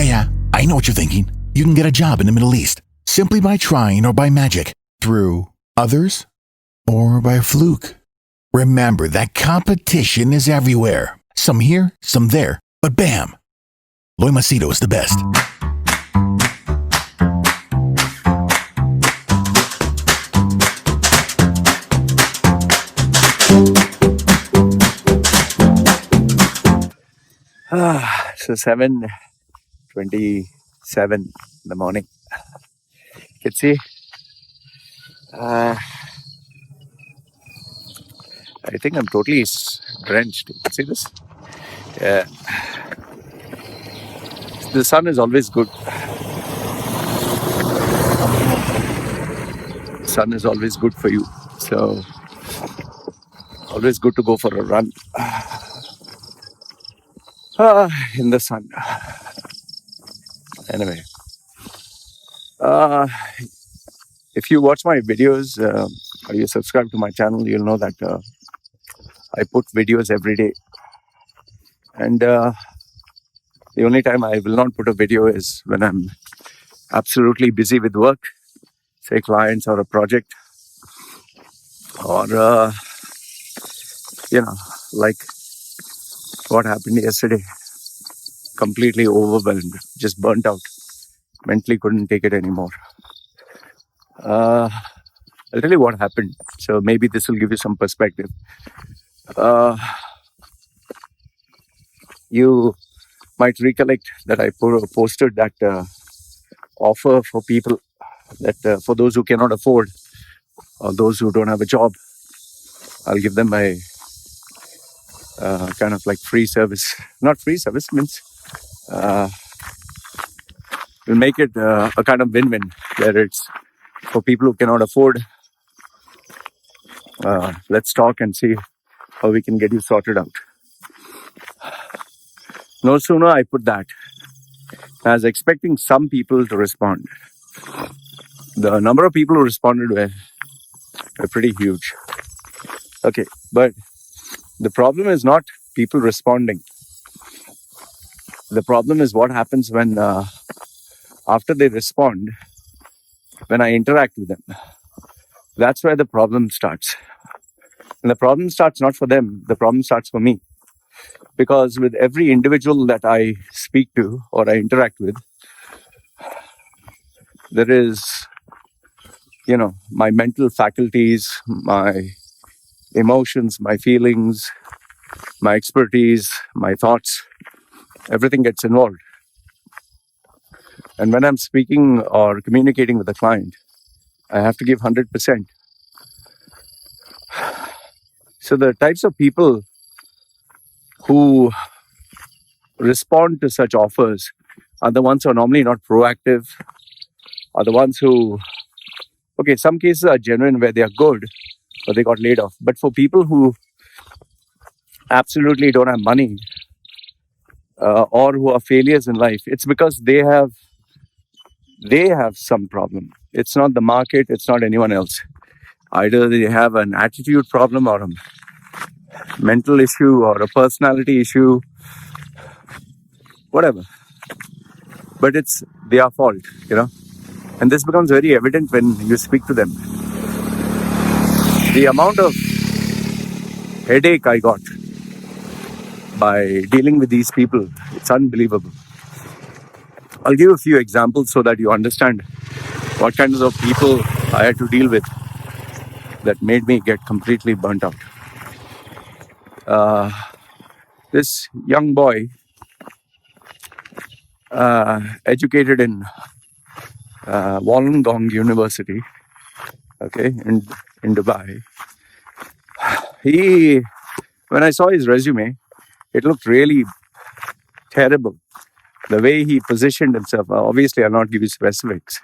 Yeah, I know what you're thinking. You can get a job in the Middle East simply by trying or by magic, through others, or by a fluke. Remember that competition is everywhere. Some here, some there, but bam! Loy Machedo is the best. So 7:27 in the morning. You can see, I think I'm totally drenched. You can see this? Yeah. The sun is always good. Sun is always good for you. So, always good to go for a run in the sun. Anyway, if you watch my videos or you subscribe to my channel, you'll know that I put videos every day. And the only time I will not put a video is when I'm absolutely busy with work, say clients or a project, or like what happened yesterday. Completely overwhelmed, just burnt out, mentally couldn't take it anymore. I'll tell you what happened, so maybe this will give you some perspective. You might recollect that I posted that offer for people, that for those who cannot afford or those who don't have a job, I'll give them a kind of like free service. Not free service, means we'll make it a kind of win-win, where it's for people who cannot afford. Let's talk and see how we can get you sorted out. No sooner I put that, I was expecting some people to respond. The number of people who responded were pretty huge. Okay, but the problem is not people responding. The problem is what happens when, after they respond, when I interact with them. That's where the problem starts. And the problem starts not for them, the problem starts for me. Because with every individual that I speak to or I interact with, there is, my mental faculties, my emotions, my feelings, my expertise, my thoughts, everything gets involved. And when I'm speaking or communicating with a client, I have to give 100%. So the types of people who respond to such offers are the ones who are normally not proactive, are the ones who, okay, some cases are genuine where they are good, but they got laid off. But for people who absolutely don't have money or who are failures in life, it's because they have some problem. It's not the market, it's not anyone else. Either they have an attitude problem or a mental issue or a personality issue, whatever. But it's their fault, And this becomes very evident when you speak to them. The amount of headache I got by dealing with these people, it's unbelievable. I'll give you a few examples so that you understand what kinds of people I had to deal with that made me get completely burnt out. This young boy, educated in Wollongong University, okay, in Dubai. When I saw his resume, it looked really terrible. The way he positioned himself, obviously I'll not give you specifics.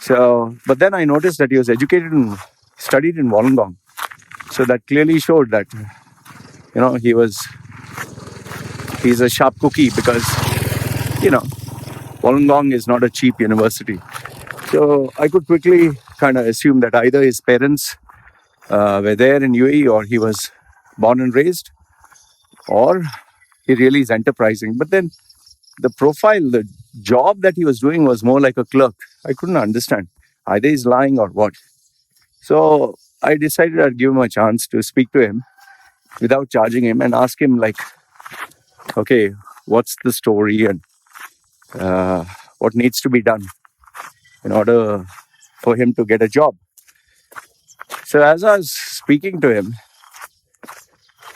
So, but then I noticed that he was studied in Wollongong. So that clearly showed that, he's a sharp cookie, because, Wollongong is not a cheap university. So I could quickly kind of assume that either his parents were there in UAE, or he was born and raised, or he really is enterprising. But then the profile, the job that he was doing was more like a clerk. I couldn't understand. Either he's lying or what. So I decided I'd give him a chance to speak to him without charging him and ask him, like, okay, what's the story and what needs to be done in order for him to get a job. So as I was speaking to him,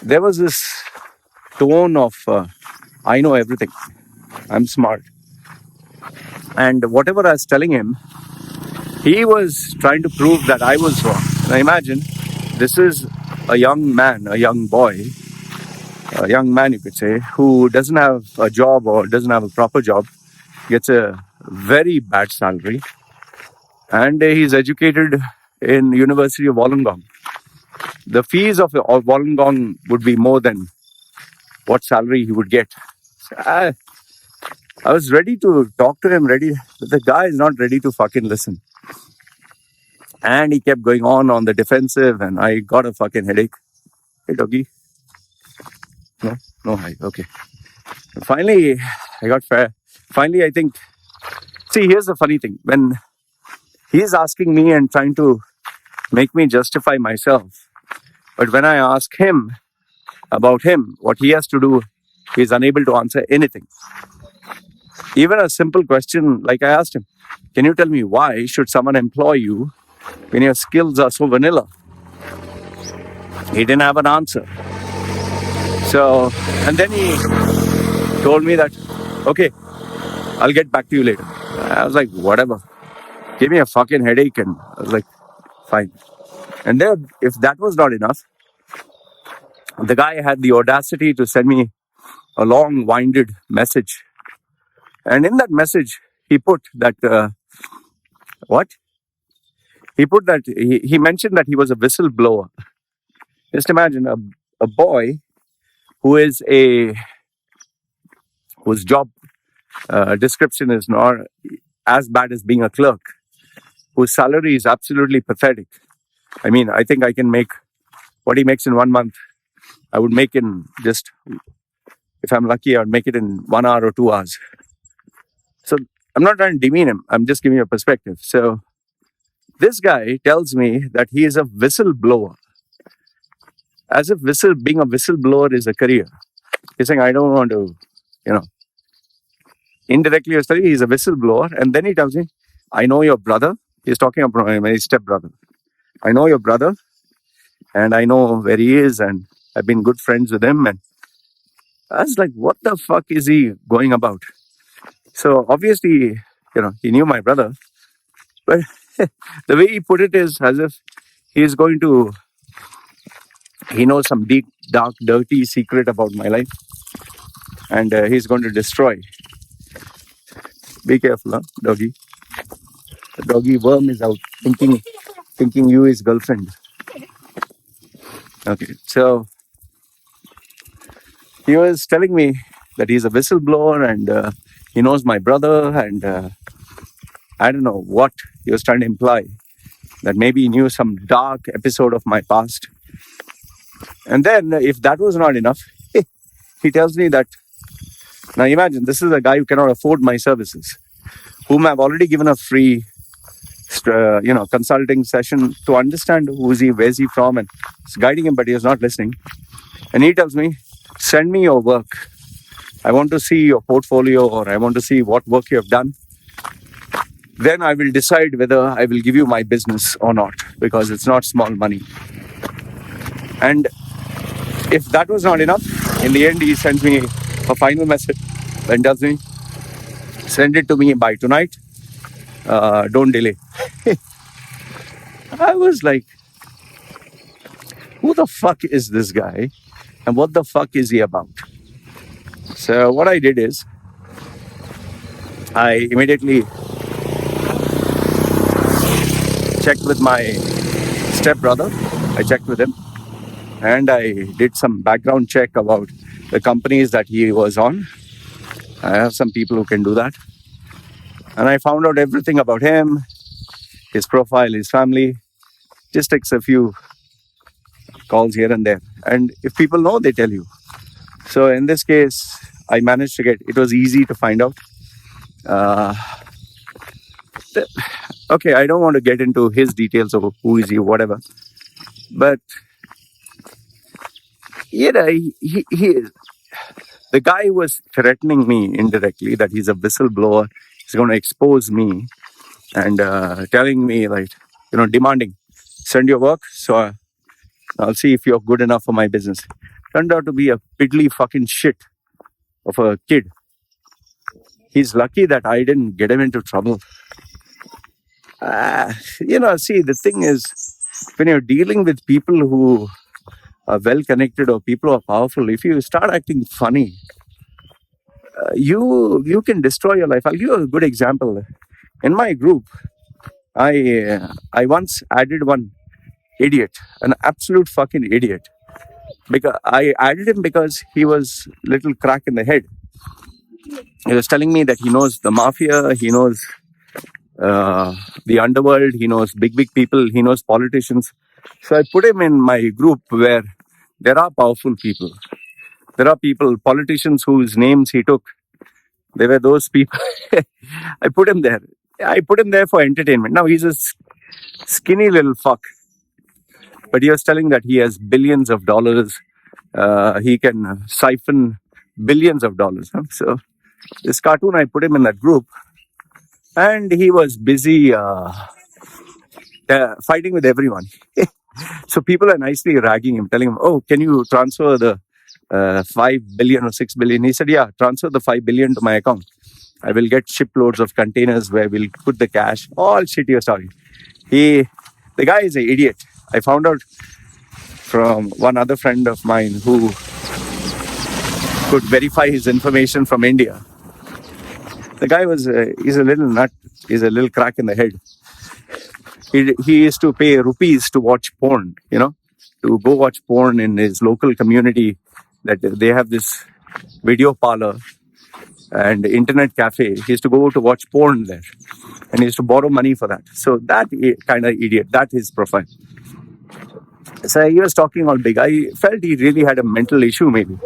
there was this tone of, I know everything, I'm smart. And whatever I was telling him, he was trying to prove that I was wrong. Now imagine, this is a young man, a young boy, a young man you could say, who doesn't have a job or doesn't have a proper job, gets a very bad salary, and he's educated in University of Wollongong. The fees of Wollongong would be more than what salary he would get. I was ready to talk to him, but the guy is not ready to fucking listen. And he kept going on the defensive, and I got a fucking headache. Hey, doggy. No, hi. Okay. Finally, I got fair. Finally, I think. See, here's the funny thing. When he's asking me and trying to make me justify myself, but when I ask him about him, what he has to do, he's unable to answer anything. Even a simple question, like I asked him, can you tell me why should someone employ you when your skills are so vanilla? He didn't have an answer. So, and then he told me that, okay, I'll get back to you later. I was like, whatever. Give me a fucking headache. And I was like, fine. And then, if that was not enough, the guy had the audacity to send me a long, winded message. And in that message, he put that, what? He put that, he mentioned that he was a whistleblower. Just imagine a boy whose job description is not as bad as being a clerk, whose salary is absolutely pathetic. I mean, I think I can make what he makes in 1 month. I would make in just, if I'm lucky, I would make it in 1 hour or 2 hours. So I'm not trying to demean him. I'm just giving you a perspective. So this guy tells me that he is a whistleblower. As if being a whistleblower is a career. He's saying, I don't want to, indirectly he's telling he's a whistleblower. And then he tells me, I know your brother. He's talking about my stepbrother. I know your brother and I know where he is and I've been good friends with him. And I was like, what the fuck is he going about? So obviously, he knew my brother. But the way he put it is as if he knows some deep, dark, dirty secret about my life. And he's going to destroy. Be careful, huh, doggy. The doggy worm is out thinking you his girlfriend. Okay, so he was telling me that he's a whistleblower and he knows my brother and I don't know what he was trying to imply. That maybe he knew some dark episode of my past. And then if that was not enough, he tells me that, now imagine, this is a guy who cannot afford my services, whom I've already given a free consulting session to understand who is he, where's he from, and it's guiding him, but he is not listening. And he tells me, send me your work. I want to see your portfolio or I want to see what work you have done. Then I will decide whether I will give you my business or not, because it's not small money. And if that was not enough, in the end, he sends me a final message and tells me, send it to me by tonight. Don't delay. I was like, who the fuck is this guy? And what the fuck is he about? So what I did is, I immediately checked with my stepbrother. I checked with him. And I did some background check about the companies that he was on. I have some people who can do that. And I found out everything about him, his profile, his family. Just takes a few calls here and there. And if people know, they tell you. So in this case, I managed to it was easy to find out. Uh, okay, I don't want to get into his details of who is he, whatever. But the guy was threatening me indirectly that he's a whistleblower. He's going to expose me and telling me, like, demanding, send your work, so I'll see if you're good enough for my business. Turned out to be a piddly fucking shit of a kid. He's lucky that I didn't get him into trouble. See, the thing is, when you're dealing with people who are well connected or people who are powerful, if you start acting funny, you can destroy your life. I'll give you a good example. In my group, I once added one idiot, an absolute fucking idiot, because I added him because he was little crack in the head. He was telling me that he knows the mafia, he knows the underworld, he knows big people, he knows politicians. So I put him in my group where there are powerful people. There are politicians whose names he took. They were those people. I put him there. I put him there for entertainment. Now he's a skinny little fuck, but he was telling that he has billions of dollars. He can siphon billions of dollars. So this cartoon, I put him in that group, and he was busy fighting with everyone. So people are nicely ragging him, telling him, "Oh, can you transfer the 5 billion or 6 billion?" He said, "Yeah, transfer the 5 billion to my account. I will get shiploads of containers where we'll put the cash." All shitty story. The guy is an idiot. I found out from one other friend of mine who could verify his information from India. The guy he's a little nut. He's a little crack in the head. He used to pay rupees to watch porn, to go watch porn in his local community. That they have this video parlor and internet cafe. He used to go to watch porn there, and he used to borrow money for that. So that kind of idiot, that is profile. So he was talking all big. I felt he really had a mental issue maybe.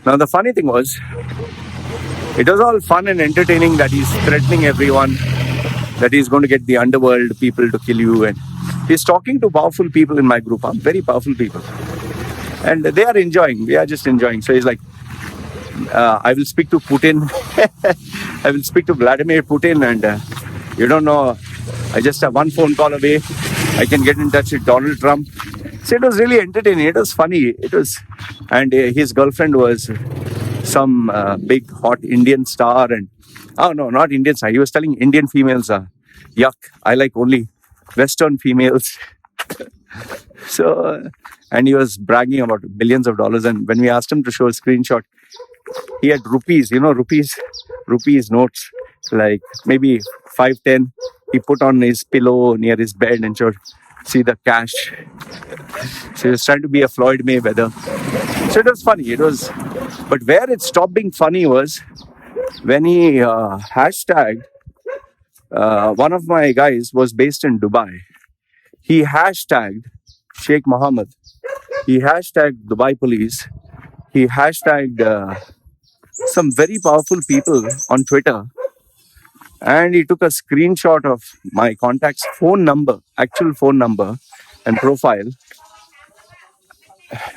Now the funny thing was, it was all fun and entertaining that he's threatening everyone, that he's going to get the underworld people to kill you, and he's talking to powerful people in my group, very powerful people, and they are enjoying. We are just enjoying. So he's like, I will speak to Putin. I will speak to Vladimir Putin, and you don't know, I just have one phone call away. I can get in touch with Donald Trump. So it was really entertaining. It was funny. And his girlfriend was some big hot Indian star, and oh no, not Indian star. He was telling Indian females, yuck, I like only Western females. So, and he was bragging about billions of dollars. And when we asked him to show a screenshot, he had rupees, rupees notes, like maybe 5, 10. He put on his pillow near his bed and showed, see the cash. So he was trying to be a Floyd Mayweather. So it was funny. But where it stopped being funny was when he hashtagged, one of my guys was based in Dubai. He hashtagged Sheikh Mohammed. He hashtagged Dubai police. He hashtagged some very powerful people on Twitter. And he took a screenshot of my contact's phone number, actual phone number and profile.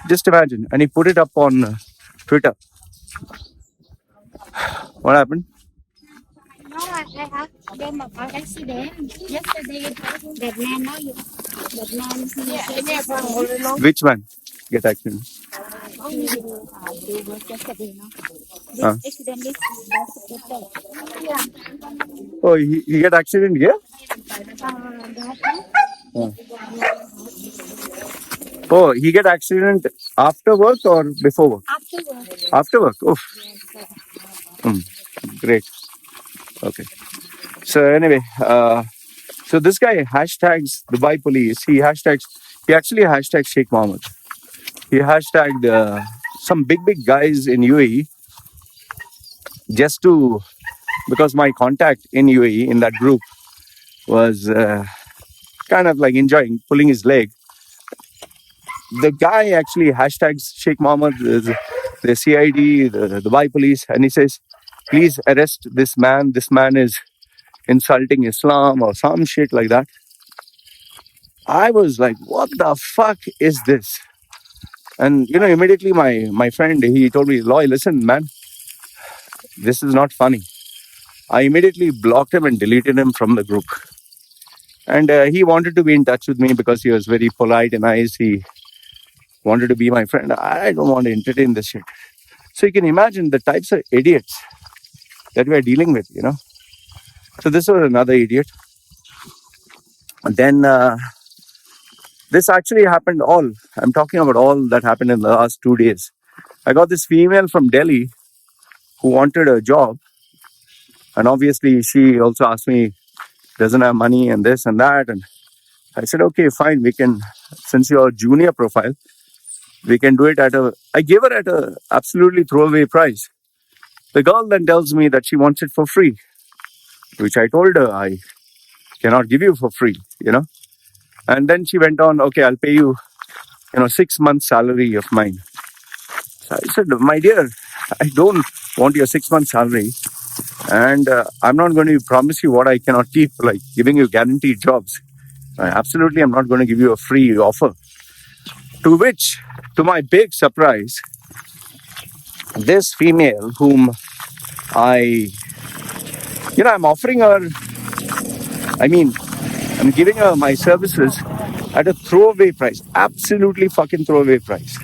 Just imagine. And he put it up on Twitter. What happened? No, I have them about accident. Yesterday, that man, that man, Which man get accident? they were yesterday, no? This accident is Oh, he get accident here? Oh, he get accident after work or before work? after work. After work. Oh, great. Okay. So anyway, so this guy hashtags Dubai police. He actually hashtags Sheikh Mohammed. He hashtagged some big guys in UAE because my contact in UAE in that group was kind of like enjoying pulling his leg. The guy actually hashtags Sheikh Mohammed, the CID, the Dubai police, and he says, please arrest this man. This man is insulting Islam or some shit like that. I was like, what the fuck is this? And immediately my friend, he told me, Loy, listen, man, this is not funny. I immediately blocked him and deleted him from the group. And he wanted to be in touch with me because he was very polite and nice. He wanted to be my friend. I don't want to entertain this shit. So you can imagine the types of idiots that we are dealing with, So this was another idiot. And then this actually happened I'm talking about all that happened in the last 2 days. I got this female from Delhi who wanted a job. And obviously she also asked me, doesn't have money and this and that. And I said, okay, fine. We can, since you're a junior profile, we can do it I gave her at a absolutely throwaway price. The girl then tells me that she wants it for free, which I told her I cannot give you for free, And then she went on, okay, I'll pay you, 6 months salary of mine. So I said, my dear, I don't want your 6 months salary. And I'm not going to promise you what I cannot keep, like giving you guaranteed jobs. Absolutely, I'm not going to give you a free offer. To which, to my big surprise, this female whom I'm offering her, I'm giving her my services at a throwaway price, absolutely fucking throwaway price.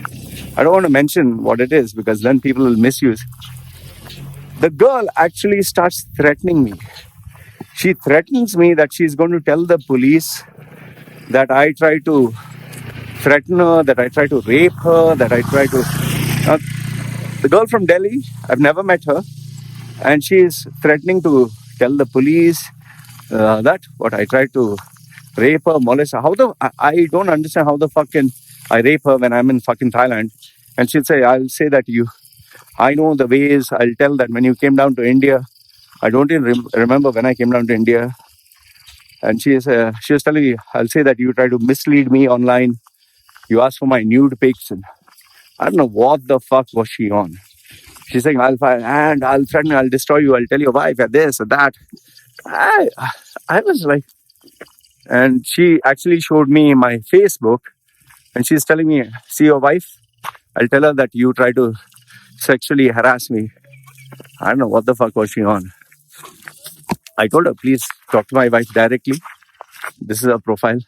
I don't want to mention what it is because then people will misuse. The girl actually starts threatening me. She threatens me that she's going to tell the police that I try to threaten her, that I try to rape her, that I try to... the girl from Delhi, I've never met her, and she is threatening to tell the police that what I tried to rape her, molest her. I don't understand how the fuck can I rape her when I'm in fucking Thailand. And she'll say, I'll say that I know the ways. I'll tell that when you came down to India, I don't even remember when I came down to India. And she was telling me, I'll say that you try to mislead me online. You asked for my nude pics. And I don't know what the fuck was she on. She's saying, I'll threaten you, I'll destroy you, I'll tell your wife at this or that. I was like, and she actually showed me my Facebook and she's telling me, see your wife? I'll tell her that you try to sexually harass me. I don't know what the fuck was she on. I told her, please talk to my wife directly. This is her profile.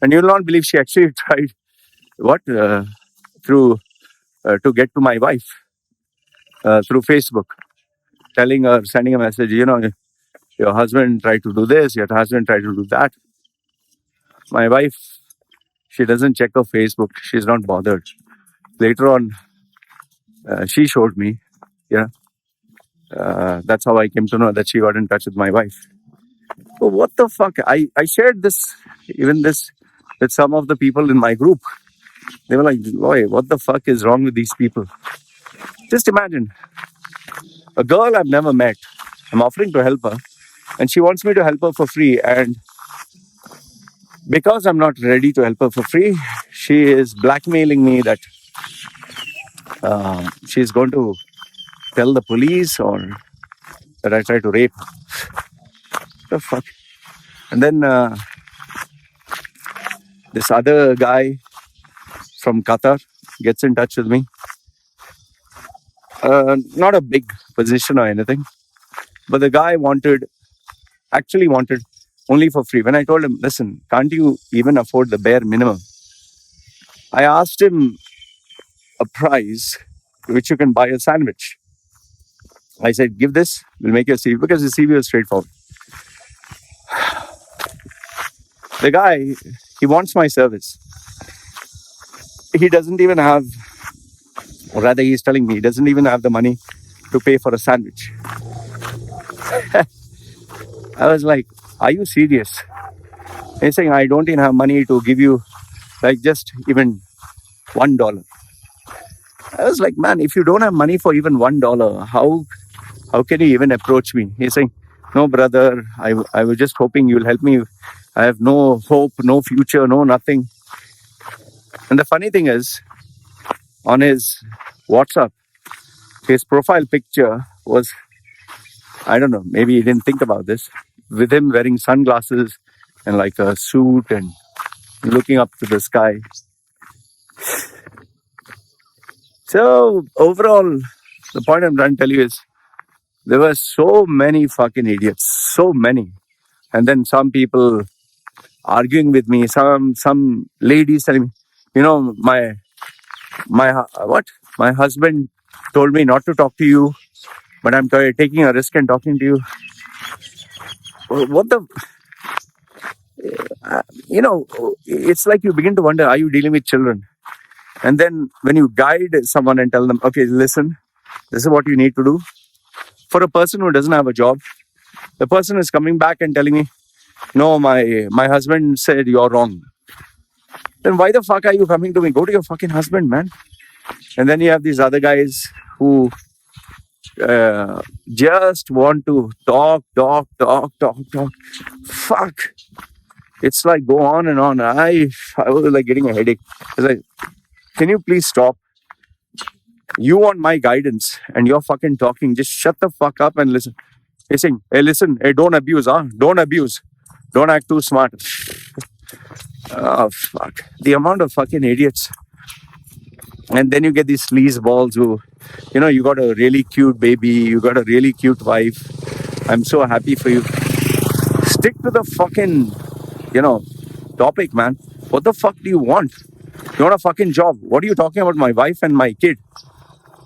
And you'll not believe she actually tried to get to my wife through Facebook, sending a message, your husband tried to do this, your husband tried to do that. My wife, she doesn't check her Facebook. She's not bothered. Later on, she showed me, that's how I came to know that she got in touch with my wife. So what the fuck? I shared this with some of the people in my group. They were like, boy, what the fuck is wrong with these people? Just imagine, a girl I've never met, I'm offering to help her, and she wants me to help her for free. And because I'm not ready to help her for free, she is blackmailing me that she's going to tell the police or that I try to rape her. What the fuck? And then this other guy from Qatar gets in touch with me. Not a big position or anything, but the guy actually wanted only for free. When I told him, listen, can't you even afford the bare minimum? I asked him a price which you can buy a sandwich. I said, give this, we'll make your CV, because the CV was straightforward. The guy, he wants my service. He doesn't even have, or rather he's telling me, he doesn't even have the money to pay for a sandwich. I was like, are you serious? He's saying, I don't even have money to give you like just even $1. I was like, man, if you don't have money for even $1, how can you even approach me? He's saying, no, brother, I was just hoping you'll help me. I have no hope, no future, no nothing. And the funny thing is, on his WhatsApp, his profile picture was I don't know, maybe he didn't think about this. With him wearing sunglasses and like a suit and looking up to the sky. So overall, the point I'm trying to tell you is there were so many fucking idiots, so many. And then some people arguing with me, some ladies telling me, you know, my husband told me not to talk to you, but I'm taking a risk and talking to you. What the, it's like you begin to wonder, are you dealing with children? And then when you guide someone and tell them, okay, listen, this is what you need to do. For a person who doesn't have a job, the person is coming back and telling me, no, my husband said you're wrong. Then why the fuck are you coming to me? Go to your fucking husband, man. And then you have these other guys who just want to talk. Fuck. It's like go on and on. I was like getting a headache. It's like, can you please stop? You want my guidance and you're fucking talking. Just shut the fuck up and listen. He's saying, hey, listen, hey, don't abuse, huh? Don't abuse. Don't act too smart. Oh, fuck. The amount of fucking idiots. And then you get these sleaze balls who, you got a really cute baby, you got a really cute wife. I'm so happy for you. Stick to the fucking, topic, man. What the fuck do you want? You want a fucking job? What are you talking about my wife and my kid?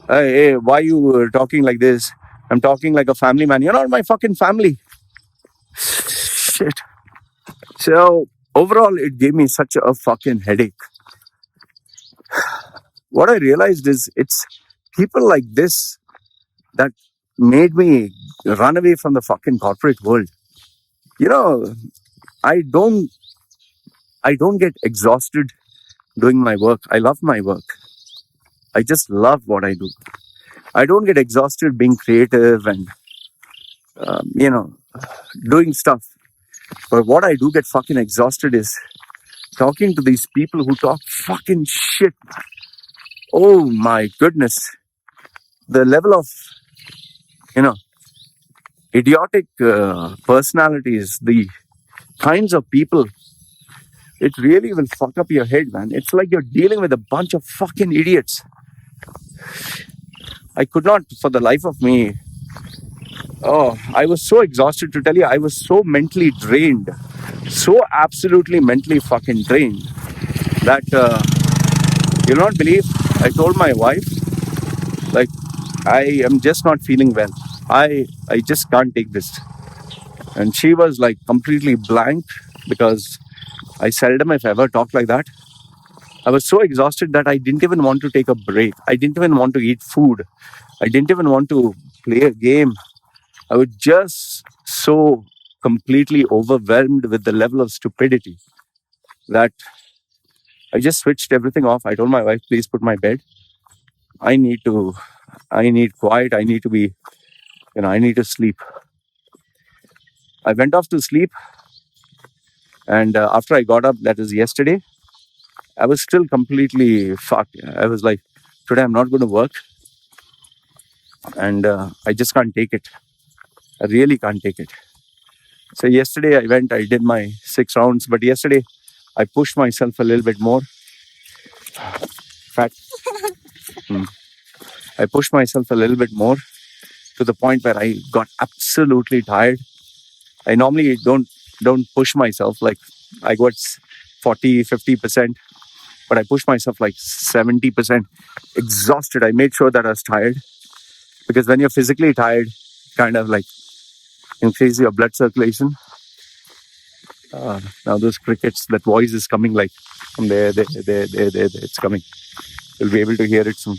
Hey, why are you talking like this? I'm talking like a family man. You're not my fucking family. Shit. So overall, it gave me such a fucking headache. What I realized is it's people like this that made me run away from the fucking corporate world. I don't get exhausted doing my work. I love my work. I just love what I do. I don't get exhausted being creative and, doing stuff. But what I do get fucking exhausted is talking to these people who talk fucking shit. Oh my goodness. The level of, idiotic personalities, the kinds of people, it really will fuck up your head, man. It's like you're dealing with a bunch of fucking idiots. I could not, for the life of me, I was so exhausted to tell you, I was so mentally drained, so absolutely mentally fucking drained that you'll not believe, I told my wife, like, I am just not feeling well. I just can't take this. And she was like completely blank because I seldom, if ever, talk like that. I was so exhausted that I didn't even want to take a break. I didn't even want to eat food. I didn't even want to play a game. I was just so completely overwhelmed with the level of stupidity that I just switched everything off. I told my wife, please put my bed. I need quiet. I need to be, I need to sleep. I went off to sleep. And after I got up, that is yesterday, I was still completely fucked. I was like, today I'm not going to work. And I just can't take it. I really can't take it. So yesterday I did my 6 rounds. But yesterday I pushed myself a little bit more. Fat. I pushed myself a little bit more to the point where I got absolutely tired. I normally don't push myself. Like I got 40, 50%. But I pushed myself like 70%. Exhausted. I made sure that I was tired. Because when you're physically tired, kind of like increase your blood circulation. Now those crickets, that voice is coming like from there, it's coming. You'll be able to hear it soon.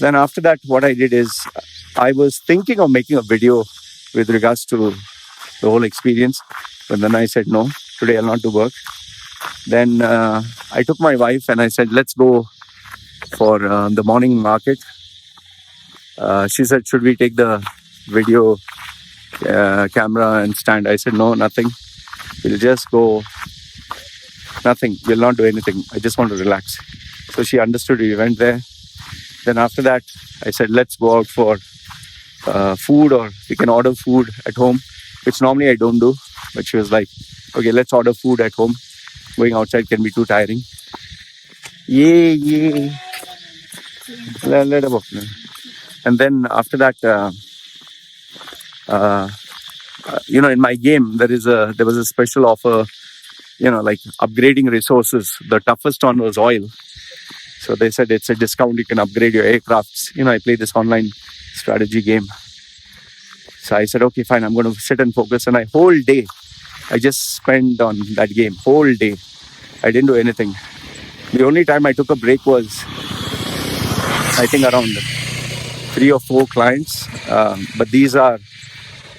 Then after that, what I did is I was thinking of making a video with regards to the whole experience. But then I said, no, today I'll not do work. Then I took my wife and I said, let's go for the morning market. She said, should we take the video camera and stand? I said, no, nothing. We'll just go. Nothing. We'll not do anything. I just want to relax. So she understood. We went there. Then after that, I said, let's go out for food, or we can order food at home, which normally I don't do. But she was like, okay, let's order food at home. Going outside can be too tiring. Yay. And then after that, in my game, there was a special offer, like upgrading resources. The toughest one was oil. So they said it's a discount. You can upgrade your aircrafts. I play this online strategy game. So I said, okay, fine. I'm going to sit and focus. And whole day, I just spent on that game. Whole day. I didn't do anything. The only time I took a break was, I think, around 3 or 4 clients. But these are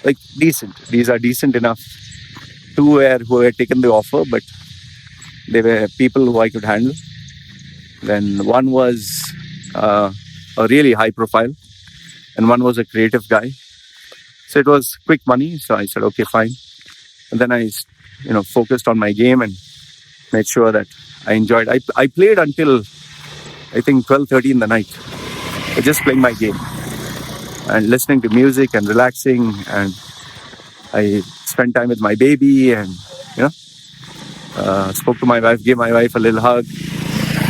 like decent. These are decent enough. 2 who had taken the offer, but they were people who I could handle. Then one was a really high profile, and one was a creative guy. So it was quick money. So I said, okay, fine. And then I, focused on my game and made sure that I enjoyed. I played until I think 12:30 in the night. Just playing my game and listening to music and relaxing. And I spent time with my baby and, spoke to my wife, gave my wife a little hug.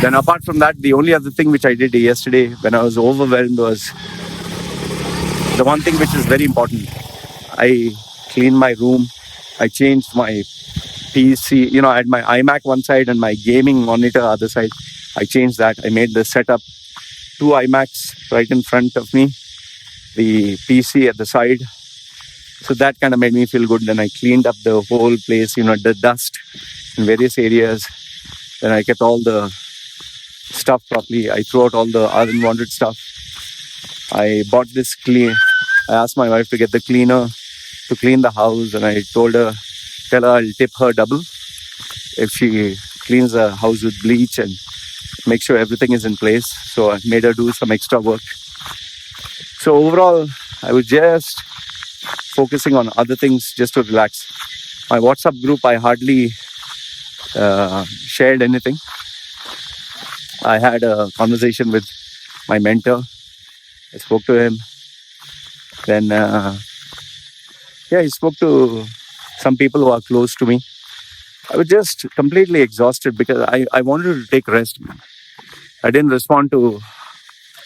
Then apart from that, the only other thing which I did yesterday when I was overwhelmed was the one thing which is very important. I cleaned my room. I changed my PC. I had my iMac one side and my gaming monitor other side. I changed that. I made the setup. 2 iMacs right in front of me. The PC at the side. So that kind of made me feel good. Then I cleaned up the whole place, the dust in various areas. Then I kept all the stuff properly. I threw out all the unwanted stuff. I bought this I asked my wife to get the cleaner to clean the house, and I tell her I'll tip her double if she cleans the house with bleach and make sure everything is in place. So I made her do some extra work. So overall, I was just focusing on other things just to relax. My WhatsApp group, I hardly shared anything. I had a conversation with my mentor. I spoke to him. Then, I spoke to some people who are close to me. I was just completely exhausted because I wanted to take rest. I didn't respond to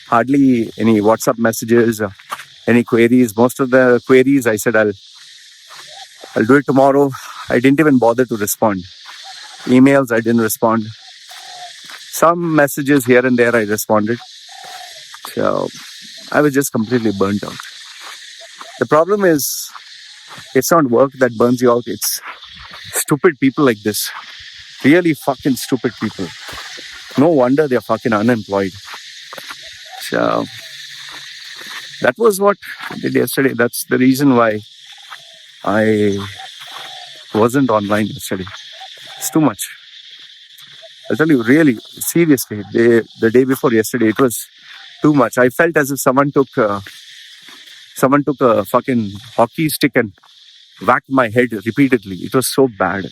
hardly any WhatsApp messages or any queries. Most of the queries, I said, I'll do it tomorrow. I didn't even bother to respond. Emails, I didn't respond. Some messages here and there, I responded. So I was just completely burnt out. The problem is, it's not work that burns you out. It's stupid people like this. Really fucking stupid people. No wonder they're fucking unemployed. So that was what I did yesterday. That's the reason why I wasn't online yesterday. It's too much. I'll tell you, really, seriously, the day before yesterday, it was too much. I felt as if someone took a fucking hockey stick and whacked my head repeatedly. It was so bad.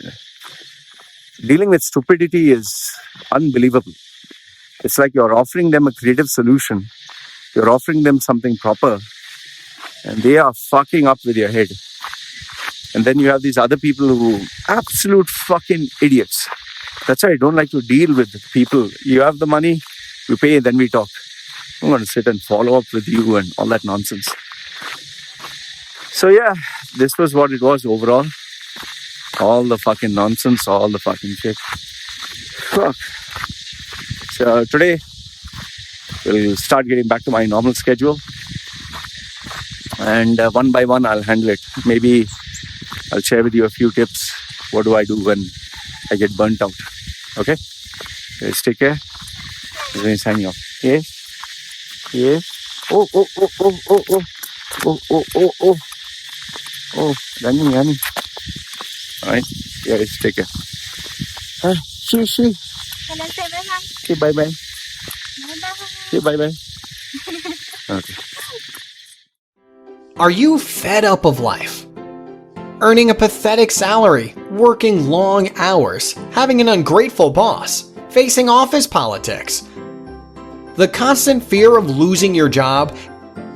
Dealing with stupidity is unbelievable. It's like you're offering them a creative solution. You're offering them something proper, and they are fucking up with your head. And then you have these other people who absolute fucking idiots. That's why I don't like to deal with people. You have the money, you pay, then we talk. I'm going to sit and follow up with you and all that nonsense. So yeah, this was what it was overall. All the fucking nonsense, all the fucking shit. Fuck. So today, we'll start getting back to my normal schedule. And one by one, I'll handle it. Maybe I'll share with you a few tips. What do I do when I get burnt out? Okay? Guys, take care. I'm going to sign you off. Yes? Yes? Oh. Running. Alright? Guys, take care. See. Can I say bye-bye? Okay, bye-bye. Bye-bye. Okay, bye-bye. Okay. Are you fed up of life? Earning a pathetic salary, working long hours, having an ungrateful boss, facing office politics. The constant fear of losing your job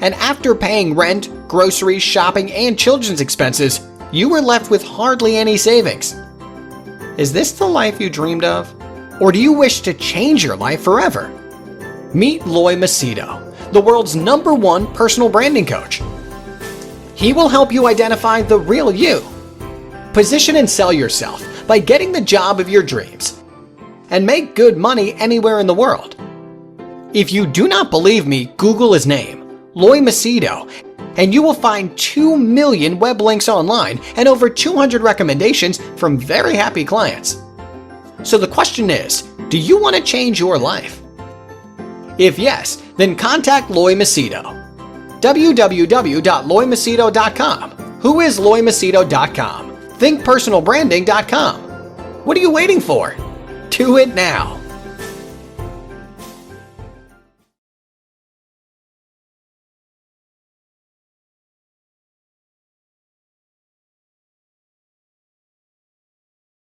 And after paying rent, groceries, shopping, and children's expenses, you were left with hardly any savings. Is this the life you dreamed of? Or do you wish to change your life forever? Meet Loy Machedo, the world's #1 personal branding coach. He will help you identify the real you. Position and sell yourself by getting the job of your dreams. And make good money anywhere in the world. If you do not believe me, Google his name, Loy Machedo, and you will find 2 million web links online and over 200 recommendations from very happy clients. So the question is, do you want to change your life? If yes, then contact Loy Machedo. www.loymachedo.com. Who is loymachedo.com? Thinkpersonalbranding.com. What are you waiting for? Do it now.